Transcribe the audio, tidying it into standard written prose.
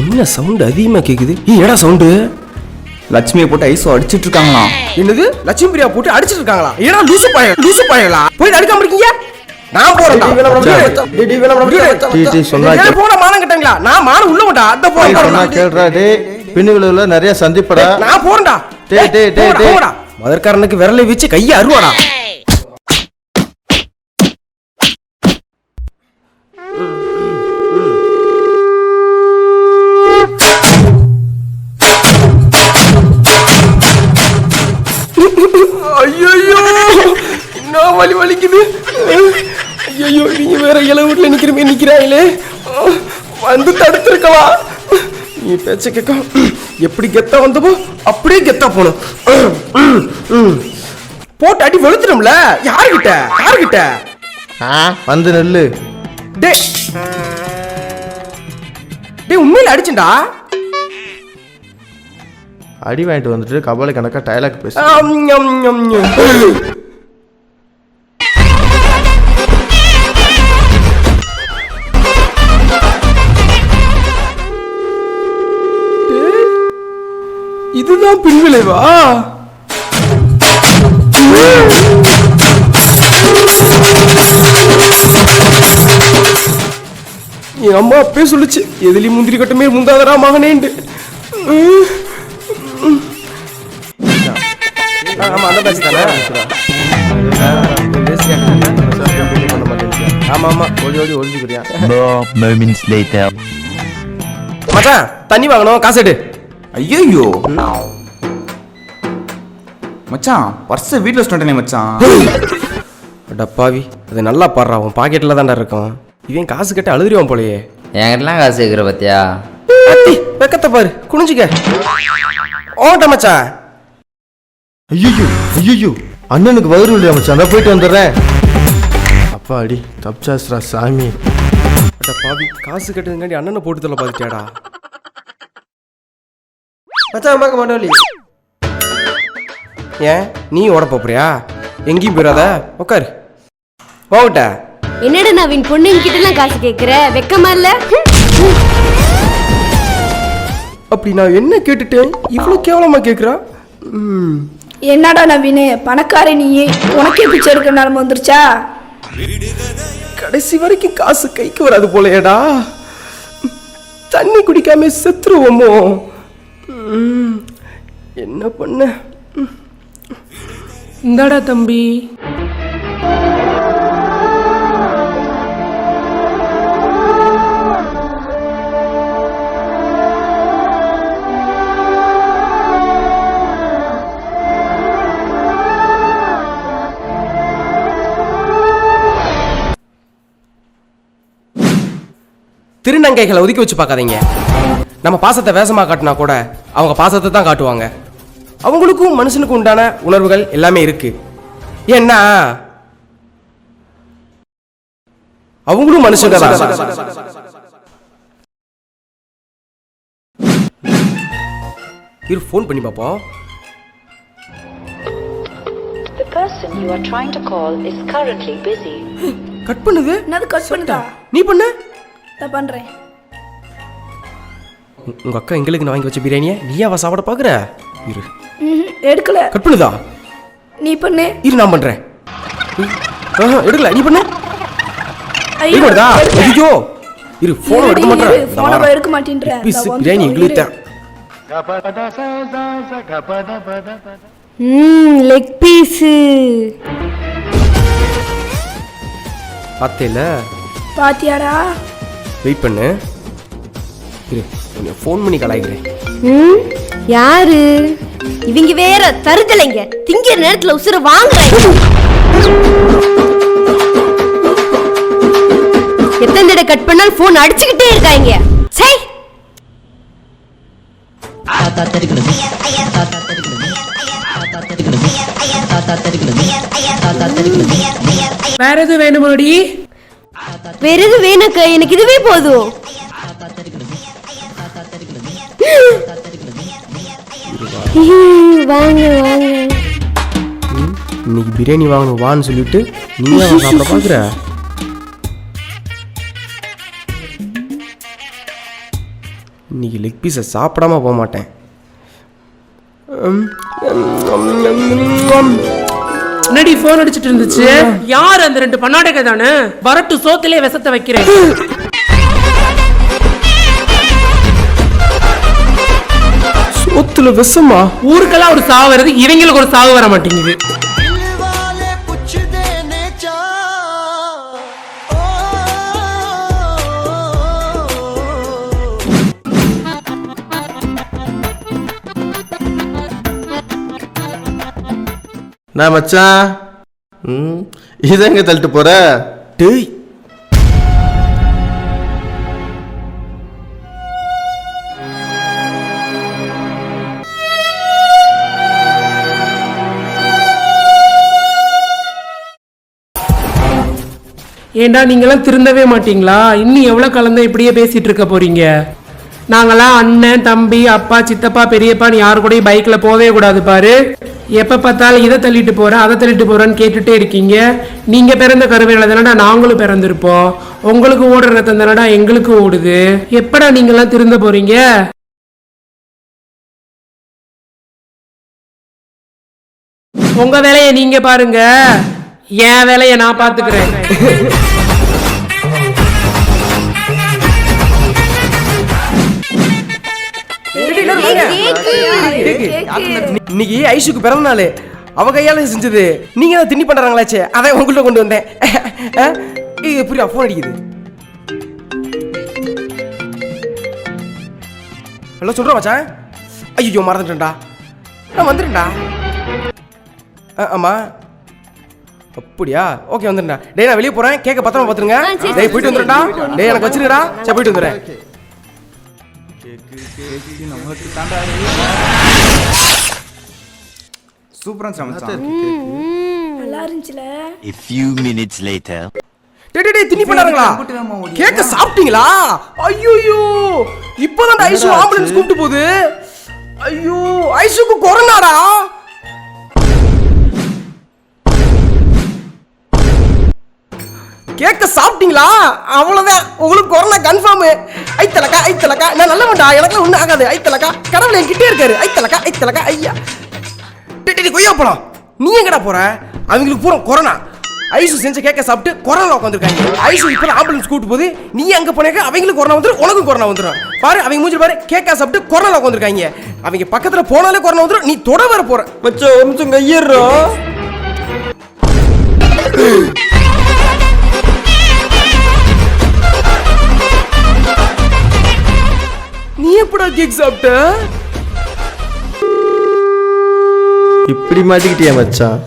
என்ன சவுண்ட் அதிகமா கேக்குது? ஏடா சவுண்டு? லட்சுமியை போட்டு ஐசோ அடிச்சிட்டு இருக்காங்களா? என்னது? லட்சுமி பிரியா போட்டு அடிச்சிட்டு இருக்காங்களா? ஏடா லூசு பாயலா போய் அடிக்காம இருக்கீங்க? நான் போறேன். போன மானம் கட்டங்களா? நான் மானம் உள்ள விட்டா அத போறேன். கேளுடா டேய், பின்னுல நிறைய சந்திப்படா. நான் போறேன்டா. டேய் மதர்காரனுக்கு விரலை வச்சு கையை அறுவாடா. ஐயோ நான் வலிக்குது. ஐயோ நீங்க வேற இளவூர்ல நிக்கிறாங்களே, வந்து தடுத்திருக்கலாம். நீ பேச்ச கேட்க எப்படி கெத்தா வந்தப்போ அப்படியே கெத்தா போகணும். போட்டு அடி வெளுத்துடும்ல. யாருகிட்ட வந்து நெல்லு. டேய் உண்மையில அடிச்சுண்டா. அடி வாங்கிட்டு வந்துட்டு கபாலி கணக்கா டயலாக் பேச. இதுதான் பின்விளைவா? என் அம்மா அப்பே சொல்லுச்சு, எதிலி முந்திரி கட்டமே முந்தாதரா மகனேண்டு. ஆமா அந்த பேச்சு தானே. ஆமா ஓடி ஒளிஞ்சுக்கிறியா? மச்சான் தண்ணி வாங்கணும், காசு எடு. ஐயோ மச்சான், பர்ஸ வீட்டுல வச்சுட்டேனே மச்சான். டப்பாவி, அது நல்லா பாடுறா. உன் பாக்கெட்ல தான்டா இருக்கும். இவன் காசு கட்ட அழுதுருவான் போலயே. என்கிட்டலாம் காசு கேட்குற பத்தியா? வெக்கத்தை பாரு, குனிஞ்சுக்க. ஓட்ட மச்சான். ஐயோ அண்ணனுக்கு வயிறு இல்லையா மச்சான்? நான் போயிட்டு வந்துடுறேன். அப்பா அடி தப்சாஸ்ரா சாமி. டப்பாவி, காசு கட்டுறதுக்காண்டி அண்ணனை போட்டு தள்ள பாத்துட்டியாடா. மச்சான் அம்மாக்கு மாட்டோலி. ஏன் நீ ஓட போறியா? எங்கேயும் போயிடாத, உட்காரு. போகட்ட. என்னடா நவீன் பொண்ணுங்க கிட்ட எல்லாம் காசு கேக்குற? வெக்கமா இல்ல? அப்படி நான் என்ன கேட்டுட்டேன் இவ்வளவு கேவலமா கேக்குறா? என்னடா நவீன், பணக்காரி நீயே, உனக்கே பிச்சை எடுக்கிற நிலைமை வந்துருச்சா? கடைசி வரைக்கும் காசு கைக்கு வராது போலையடா. தண்ணி குடிக்காம செத்துருவோமோ? என்ன பண்ண? இந்தாடா தம்பி. திருநங்கைகளை ஒதுக்கி வச்சு பார்க்காதீங்க. நம்ம பாசத்தை வேஷமா காட்டினா கூட அவங்க பாசத்தை தான் காட்டுவாங்க. அவங்களுக்கும் மனுஷனுக்கு உண்டான உணர்வுகள் எல்லாமே இருக்கு. ஏன்னா அவங்களும் மனுஷங்க தான். இரு ஃபோன் பண்ணி பாப்போம். The person you are trying to call is currently busy. Cut பண்ணுது. என்னது கட் பண்ணுதா? நீ பண்ணு. நான் பண்றேன். உங்க அக்கா எங்களுக்கு நான் வாங்கி வச்ச பிரியாணியை நீயாவா சாப்பிட பாக்குற? இரு. எடுக்கல. கட் பண்ணுதா? நீ பண்ணு. இரு நான் பண்றேன். எடுக்கல, நீ பண்ணு. ஐயோ ஐயோ இரு போன் எடுக்க மாட்டேன். போன் எடுக்க மாட்டேன்ற. பிரியாணி எங்களுக்கு லெக் பீஸ். பாத்தேல? பாத்தியாடா? வெயிட் பண்ணு. இரு கொஞ்சம் ஃபோன் பண்ணி கலாய்க்கிறேன். யாரு இவங்க? வேற தருதலைங்க. திங்கிற நேரத்துல உசுர வாங்குறாங்க. எத்தனை தடவை கட் பண்ணாலும் போன் அடிச்சுக்கிட்டே இருக்காங்க. சை. வேற எது வேணுமாடி? வேற எது வேணுக்கா? எனக்கு இதுவே போதும். வாங்க வாங்க. இன்னைக்கு பிரியாணி வாங்கணும் வான்னு சொல்லிட்டு நீயா சாப்பிட பாக்குற? இன்னைக்கு லெக் பீஸை சாப்பிடாம போக மாட்டேன். என்னடி போன் அடிச்சிட்டு இருந்துச்சு? யார் அந்த 2 பண்ணாடைகள் தானே? வரட்டு சோத்திலே விஷத்தை வைக்கிறேன். சோத்துல விஷமா? ஊருக்கெல்லாம் ஒரு சாவு வருது, இவங்களுக்கு ஒரு சாவு வர மாட்டேங்குது. நான் மச்சான் இதை எங்க தள்ளிட்டு போற? டேய் ஏண்டா நீங்களாம் திருந்தவே மாட்டீங்களா? இன்னும் எவ்வளவு காலம் இப்படியே பேசிட்டு இருக்க போறீங்க? நாங்களாம் அண்ணன், தம்பி, அப்பா, சித்தப்பா, பெரியப்பான்னு யாரு கூடயும் பைக்ல போவே கூடாது பாரு. எப்ப பார்த்தாலும் இதை தள்ளிட்டு போறேன் அதை தள்ளிட்டு போறேன்னு கேட்டுட்டே இருக்கீங்க. நீங்க பிறந்த கருவையில தானடா நாங்களும் பிறந்திருப்போம். உங்களுக்கு ஓடுற ரத்தம் தானடா எங்களுக்கு ஓடுது. எப்படா நீங்களாம் திருந்த போறீங்க? உங்க வேலையை நீங்க பாருங்க, என் வேலையை நான் பாத்துக்கிறேன். இன்னைக்கு ஐஷுக்கு பிறந்த நாள். அவ கையால செஞ்சது. நீங்க தான் திண்ணி பண்றாங்களாச்சே, அதை உங்கள்கிட்ட கொண்டு வந்தேன். புரியா? போன் அடிக்குது. ஹலோ சொல்றேன் மச்சான். ஐயோ மறந்துட்டேன்டா. நான் வந்துட்டேன்டா. ஆமா அப்படியா? ஓகே வந்துடுறா. டேய் நான் வெளியே போறேன், கேக்க பத்திரமா பாத்துருங்க. டேய் போயிட்டு வந்துடுறா. டேய் எனக்கு வச்சிருங்கடா. சரி போயிட்டு வந்துடுறேன். சூப்பரா மச்சான். நல்லா இருந்துச்சுல. A few minutes later. டேய் திண்ணி பண்ணாங்களா? கேக்க சாப்பிட்டீங்களா? ஐயோ இப்போதான் ஐசு ஆம்புலன்ஸ் கூப்பிட்டு போகுது. ஐயோ ஐசுக்கு கொரோனாடா. கேக்க சாப்பிட்டீங்களா? அவ்வளவுதான், உங்களுக்கு கொரோனா கன்ஃபார்ம். ஐத்தலக்கா நான் நல்ல மாட்டா, எனக்கு ஒன்றும் ஆகாது. ஐத்தலக்கா கடவுள் என்கிட்டே இருக்காரு. ஐத்தலக்கா ஐயா. டேய் கொய்யா போலாம். நீ எங்கடா போற? அவங்களுக்கு பூரா கொரோனா. ஐசு செஞ்ச கேக்க சாப்பிட்டு கொரோனா உட்காந்துருக்காங்க. ஐசு இப்போ ஆம்புலன்ஸ் கூப்பிட்டு போகுது. நீ அங்க போனேக்க அவங்களுக்கு கொரோனா வந்துடும், உனக்கும் கொரோனா வந்துடும். பாரு அவங்க மூஞ்சி பாரு, கேக்கா சாப்பிட்டு கொரோனா உட்காந்துருக்காங்க. அவங்க பக்கத்துல போனாலே கொரோனா வந்துடும். நீ தொட வர போற. மச்சான் ஒரு நிமிஷம் கையிடுறா. நீ எப்படா கேக் சாப்பிட்ட? இப்படி மாட்டிக்கிட்டியா மச்சான்?